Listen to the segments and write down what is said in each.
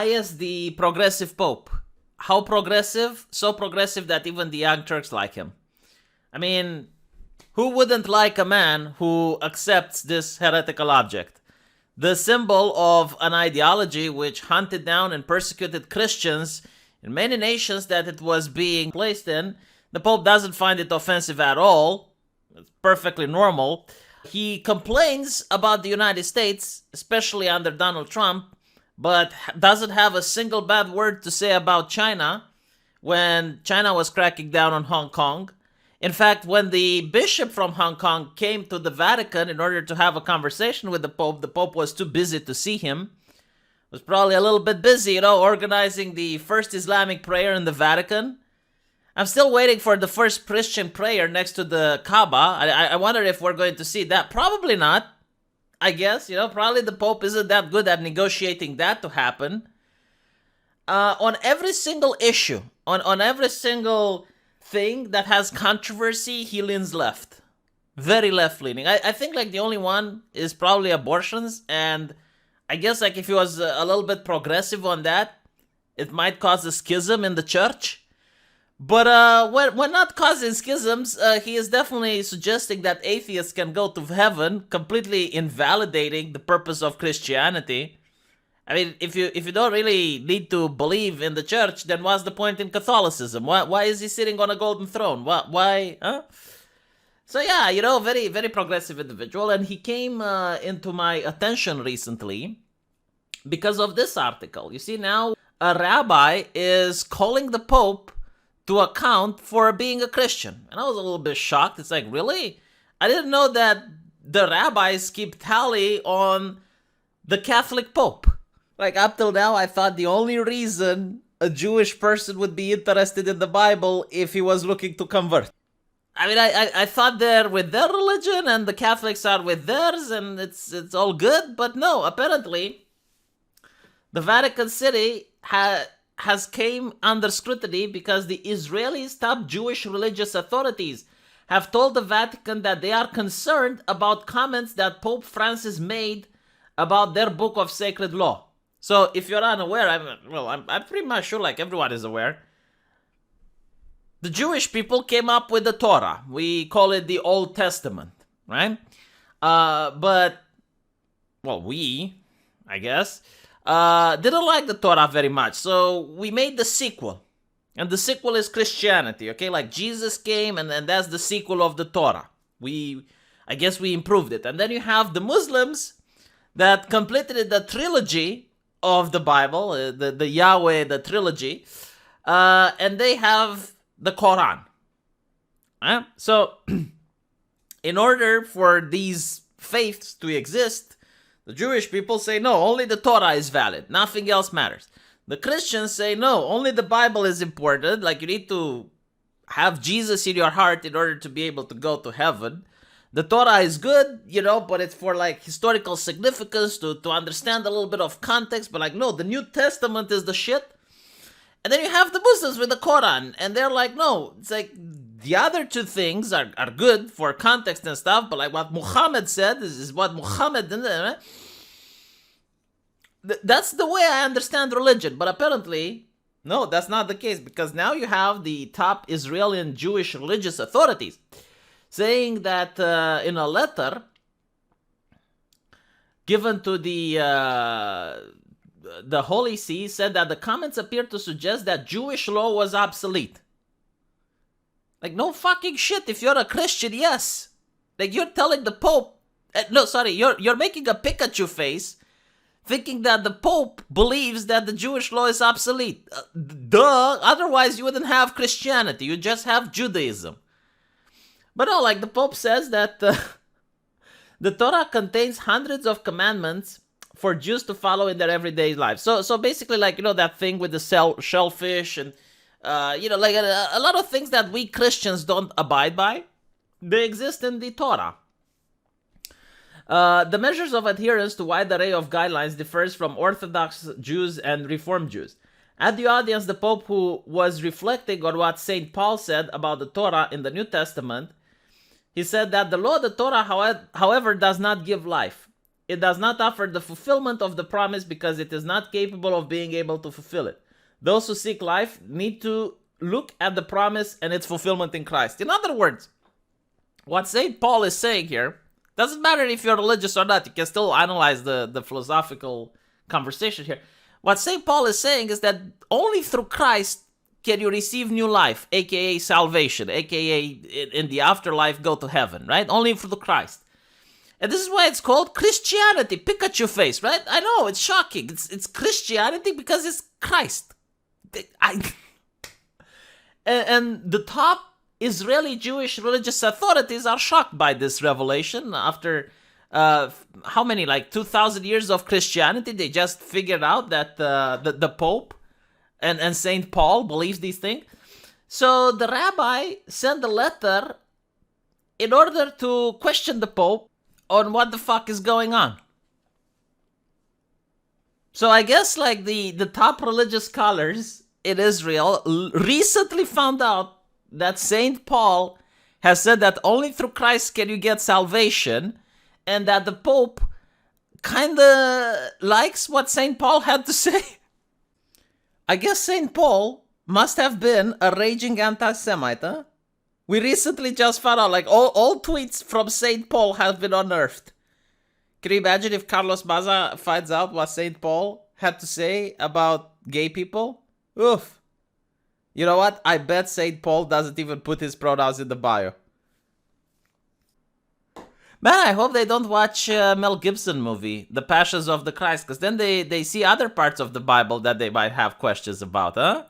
is the progressive Pope. How progressive? So progressive that even the Young Turks like him. I mean, who wouldn't like a man who accepts this heretical object? The symbol of an ideology which hunted down and persecuted Christians in many nations that it was being placed in. The Pope doesn't find it offensive at all. It's perfectly normal. He complains about the United States, especially under Donald Trump, but doesn't have a single bad word to say about China when China was cracking down on Hong Kong. In fact, when the bishop from Hong Kong came to the Vatican in order to have a conversation with the Pope was too busy to see him. Was probably a little bit busy, organizing the first Islamic prayer in the Vatican. I'm still waiting for the first Christian prayer next to the Kaaba. I wonder if we're going to see that. Probably not, I guess. Probably the Pope isn't that good at negotiating that to happen. On every single issue, on every single thing that has controversy, he leans left. Very left-leaning. I think the only one is probably abortions, and I guess if he was a little bit progressive on that, it might cause a schism in the church. But when not causing schisms, he is definitely suggesting that atheists can go to heaven, completely invalidating the purpose of Christianity. I mean, if you don't really need to believe in the church, then what's the point in Catholicism? Why is he sitting on a golden throne? Why? Huh? So yeah, very, very progressive individual, and he came into my attention recently because of this article. You see, now a rabbi is calling the Pope to account for being a Christian. And I was a little bit shocked. It's really? I didn't know that the rabbis keep tally on the Catholic Pope. Up till now, I thought the only reason a Jewish person would be interested in the Bible if he was looking to convert. I mean, I thought they're with their religion and the Catholics are with theirs and it's all good. But no, apparently, the Vatican City has came under scrutiny because the Israelis' top Jewish religious authorities have told the Vatican that they are concerned about comments that Pope Francis made about their book of sacred law. So if you're unaware, I'm pretty much sure everyone is aware. The Jewish people came up with the Torah. We call it the Old Testament, right? We, I guess, didn't like the Torah very much, so we made the sequel. And the sequel is Christianity, okay? Jesus came, and that's the sequel of the Torah. I guess we improved it. And then you have the Muslims that completed the trilogy of the Bible, the Yahweh, the trilogy, and they have the Quran. So, in order for these faiths to exist, the Jewish people say, no, only the Torah is valid. Nothing else matters. The Christians say, no, only the Bible is important. You need to have Jesus in your heart in order to be able to go to heaven. The Torah is good, but it's for historical significance to understand a little bit of context. But no, the New Testament is the shit. And then you have the Muslims with the Quran. And they're no, it's the other two things are good for context and stuff, but what Muhammad said is what Muhammad did. That's the way I understand religion. But apparently, no, that's not the case, because now you have the top Israeli and Jewish religious authorities saying that in a letter given to the Holy See, said that the comments appear to suggest that Jewish law was obsolete. No fucking shit. If you're a Christian, yes. You're telling the Pope... you're making a Pikachu face, thinking that the Pope believes that the Jewish law is obsolete. Duh. Otherwise, you wouldn't have Christianity. You just have Judaism. But no, the Pope says that the Torah contains hundreds of commandments for Jews to follow in their everyday life. So basically, that thing with the shellfish and... a lot of things that we Christians don't abide by, they exist in the Torah. The measures of adherence to a wide array of guidelines differs from Orthodox Jews and Reformed Jews. At the audience, the Pope, who was reflecting on what St. Paul said about the Torah in the New Testament, he said that the law of the Torah, however, does not give life. It does not offer the fulfillment of the promise because it is not capable of being able to fulfill it. Those who seek life need to look at the promise and its fulfillment in Christ. In other words, what St. Paul is saying here, doesn't matter if you're religious or not, you can still analyze the philosophical conversation here. What St. Paul is saying is that only through Christ can you receive new life, aka salvation, aka in the afterlife go to heaven, right? Only through Christ. And this is why it's called Christianity. Pikachu face, right? I know, it's shocking. It's Christianity because it's Christ. And the top Israeli Jewish religious authorities are shocked by this revelation after how many, like 2,000 years of Christianity. They just figured out that the Pope and St. Paul believes these things. So the rabbi sent a letter in order to question the Pope on what the fuck is going on. So I guess like the top religious scholars in Israel recently found out that St. Paul has said that only through Christ can you get salvation, and that the Pope kinda likes what St. Paul had to say. I guess St. Paul must have been a raging anti-Semite, huh? We recently just found out, like, all tweets from St. Paul have been unearthed. Can you imagine if Carlos Maza finds out what St. Paul had to say about gay people? Oof. You know what? I bet St. Paul doesn't even put his pronouns in the bio. Man, I hope they don't watch Mel Gibson movie, The Passions of the Christ, because then they see other parts of the Bible that they might have questions about, huh?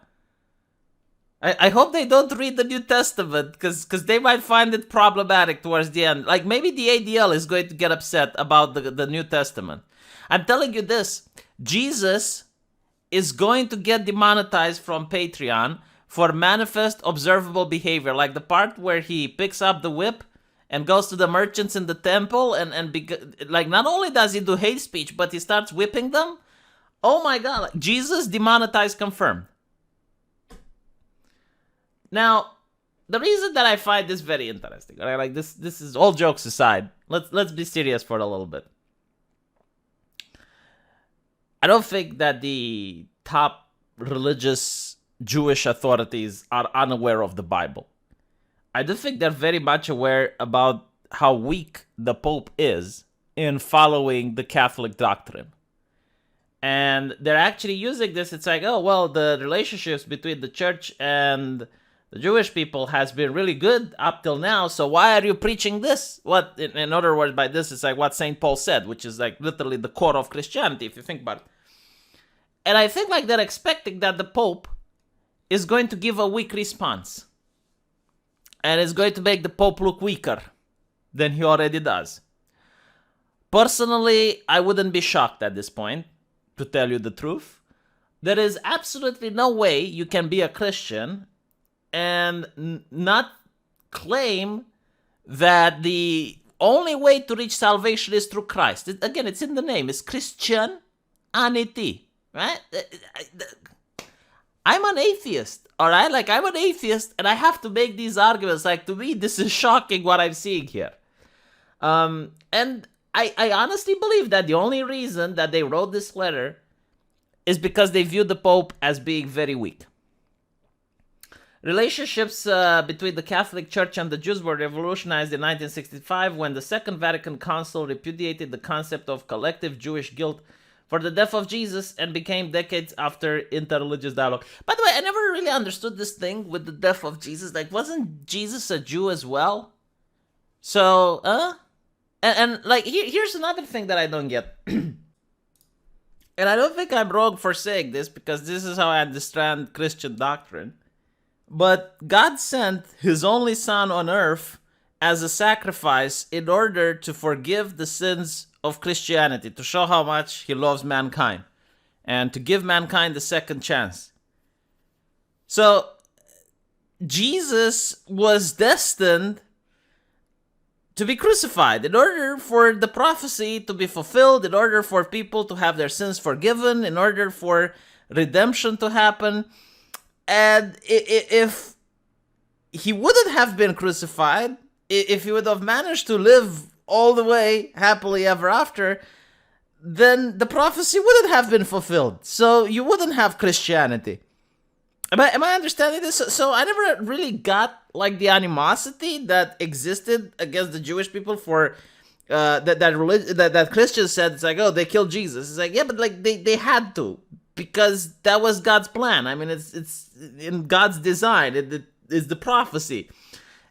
I hope they don't read the New Testament, because they might find it problematic towards the end. Like, maybe the ADL is going to get upset about the New Testament. I'm telling you this, Jesus is going to get demonetized from Patreon for manifest observable behavior, like the part where he picks up the whip and goes to the merchants in the temple, like, not only does he do hate speech, but he starts whipping them. Oh my God, like, Jesus demonetized confirmed. Now, the reason that I find this very interesting, right? Like, this is all jokes aside. Let's be serious for a little bit. I don't think that the top religious Jewish authorities are unaware of the Bible. I do think they're very much aware about how weak the Pope is in following the Catholic doctrine. And they're actually using this. It's like, oh, well, the relationships between the church and the Jewish people has been really good up till now, so why are you preaching this? What, in other words, by this, it's like what St. Paul said, which is like literally the core of Christianity, if you think about it. And I think like they're expecting that the Pope is going to give a weak response. And it's going to make the Pope look weaker than he already does. Personally, I wouldn't be shocked at this point, to tell you the truth. There is absolutely no way you can be a Christian and not claim that the only way to reach salvation is through Christ. Again, it's in the name. It's Christianity, right? I'm an atheist, all right? Like, I'm an atheist, and I have to make these arguments. Like, to me, this is shocking what I'm seeing here. And I honestly believe that the only reason that they wrote this letter is because they viewed the Pope as being very weak. Relationships between the Catholic Church and the Jews were revolutionized in 1965 when the Second Vatican Council repudiated the concept of collective Jewish guilt for the death of Jesus and became decades after interreligious dialogue. By the way, I never really understood this thing with the death of Jesus. Like, wasn't Jesus a Jew as well? So, and like, here's another thing that I don't get. And I don't think I'm wrong for saying this, because this is how I understand Christian doctrine. But God sent his only son on earth as a sacrifice in order to forgive the sins of Christianity, to show how much he loves mankind, and to give mankind a second chance. So, Jesus was destined to be crucified in order for the prophecy to be fulfilled, in order for people to have their sins forgiven, in order for redemption to happen. And if he wouldn't have been crucified, if he would have managed to live all the way happily ever after, then the prophecy wouldn't have been fulfilled. So you wouldn't have Christianity. Am I understanding this? So I never really got like the animosity that existed against the Jewish people for that Christians said it's like, oh, they killed Jesus. It's like, yeah, but like they had to, because that was God's plan. I mean, it's in God's design. It is the prophecy.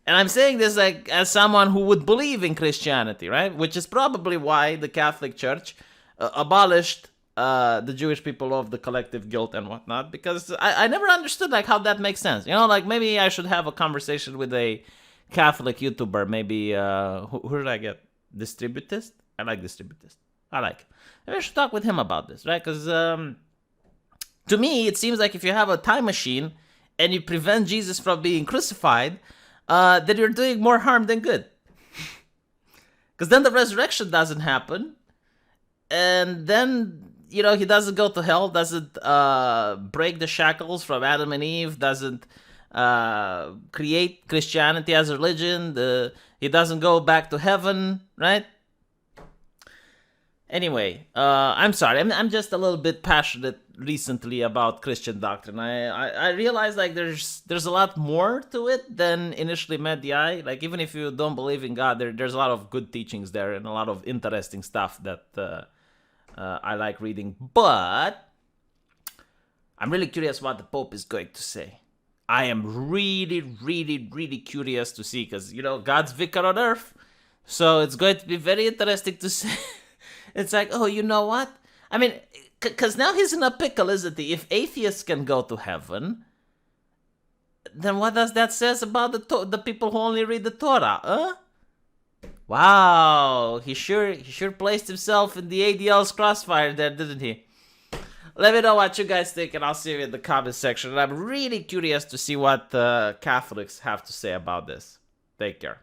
And I'm saying this like as someone who would believe in Christianity, right? Which is probably why the Catholic Church abolished the Jewish people of the collective guilt and whatnot, because I never understood like how that makes sense. You know, like maybe I should have a conversation with a Catholic YouTuber. Maybe who did I get? Distributist? I like Distributist. I like it. Maybe I should talk with him about this, right? Because to me, it seems like if you have a time machine and you prevent Jesus from being crucified, then you're doing more harm than good. Because then the resurrection doesn't happen, and then, you know, he doesn't go to hell, doesn't break the shackles from Adam and Eve, doesn't create Christianity as a religion, he doesn't go back to heaven, right? Anyway, I'm sorry, I'm just a little bit passionate recently about Christian doctrine. I realize like there's a lot more to it than initially met the eye. Like even if you don't believe in God, there's a lot of good teachings there and a lot of interesting stuff that I like reading. But I'm really curious what the Pope is going to say. I am really, really, really curious to see, because, you know, God's vicar on earth. So it's going to be very interesting to see. It's like, oh, you know what? I mean, because now he's in a pickle, isn't he? If atheists can go to heaven, then what does that says about the people who only read the Torah, huh? Wow, he sure placed himself in the ADL's crossfire there, didn't he? Let me know what you guys think, and I'll see you in the comment section. And I'm really curious to see what Catholics have to say about this. Take care.